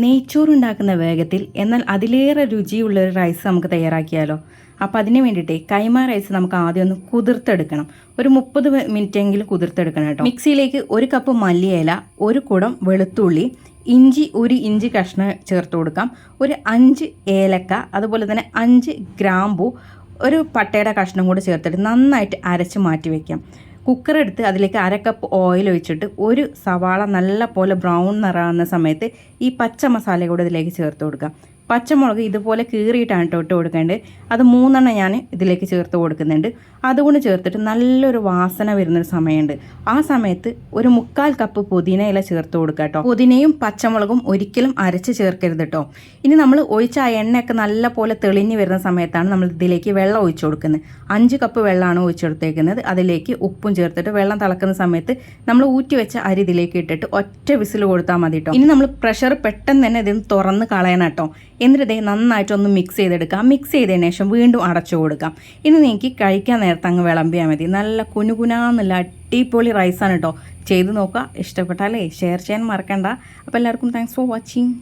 നെയ്ച്ചോറുണ്ടാക്കുന്ന വേഗത്തിൽ എന്നാൽ അതിലേറെ രുചിയുള്ള ഒരു റൈസ് നമുക്ക് തയ്യാറാക്കിയാലോ. അപ്പോൾ അതിന് വേണ്ടിയിട്ട് കൈമ റൈസ് നമുക്ക് ആദ്യം ഒന്ന് കുതിർത്തെടുക്കണം. ഒരു 30 മിനിറ്റെങ്കിലും കുതിർത്തെടുക്കണം കേട്ടോ. മിക്സിയിലേക്ക് 1 കപ്പ് മല്ലിയില, 1 കുടം വെളുത്തുള്ളി, ഇഞ്ചി 1 ഇഞ്ച് കഷ്ണം ചേർത്ത് കൊടുക്കാം, ഒരു 5 ഏലക്ക, അതുപോലെ തന്നെ 5 ഗ്രാമ്പു, ഒരു പട്ടയുടെ കഷ്ണം കൂടി ചേർത്തിട്ട് നന്നായിട്ട് അരച്ച് മാറ്റി വയ്ക്കാം. കുക്കർ എടുത്ത് അതിലേക്ക് 1/2 കപ്പ് ഓയിൽ ഒഴിച്ചിട്ട് ഒരു സവാള നല്ല പോലെ ബ്രൗൺ നിറാകുന്ന സമയത്ത് ഈ പച്ച മസാല കൂടെ ഇതിലേക്ക് ചേർത്ത് കൊടുക്കാം. പച്ചമുളക് ഇതുപോലെ കീറിയിട്ടാണ് ഇട്ട് കൊടുക്കേണ്ടത്. അത് 3 ഞാൻ ഇതിലേക്ക് ചേർത്ത് കൊടുക്കുന്നുണ്ട്. അതുകൊണ്ട് ചേർത്തിട്ട് നല്ലൊരു വാസന വരുന്നൊരു സമയമുണ്ട്. ആ സമയത്ത് ഒരു 3/4 കപ്പ് പുതിന ഇല ചേർത്ത് കൊടുക്കുക കേട്ടോ. പുതിനയും പച്ചമുളകും ഒരിക്കലും അരച്ച് ചേർക്കരുത് കേട്ടോ. ഇനി നമ്മൾ ഒഴിച്ച ആ എണ്ണയൊക്കെ നല്ല പോലെ തെളിഞ്ഞ് വരുന്ന സമയത്താണ് നമ്മൾ ഇതിലേക്ക് വെള്ളം ഒഴിച്ചു കൊടുക്കുന്നത്. 5 കപ്പ് വെള്ളമാണ് ഒഴിച്ചെടുത്തേക്കുന്നത്. അതിലേക്ക് ഉപ്പും ചേർത്തിട്ട് വെള്ളം തിളക്കുന്ന സമയത്ത് നമ്മൾ ഊറ്റി വെച്ച അരി ഇതിലേക്ക് ഇട്ടിട്ട് ഒറ്റ വിസിൽ കൊടുത്താൽ മതി കേട്ടോ. ഇനി നമ്മൾ പ്രഷർ പെട്ടെന്ന് തന്നെ ഇതിന് തുറന്ന് കളയണം കേട്ടോ. എന്നിട്ട് ഇതേ നന്നായിട്ടൊന്ന് മിക്സ് ചെയ്തെടുക്കാം. മിക്സ് ചെയ്തതിന് ശേഷം വീണ്ടും അടച്ചു കൊടുക്കാം. ഇനി നിങ്ങൾക്ക് കഴിക്കാൻ നേരത്തെ അങ്ങ് വിളമ്പിയാൽ മതി. നല്ല കുനുകുനാന്നുള്ള അടിപൊളി റൈസാണ് കേട്ടോ. ചെയ്ത് നോക്കുക. ഇഷ്ടപ്പെട്ടാലേ ഷെയർ ചെയ്യാൻ മറക്കണ്ട. അപ്പോൾ എല്ലാവർക്കും താങ്ക്സ് ഫോർ വാച്ചിങ്.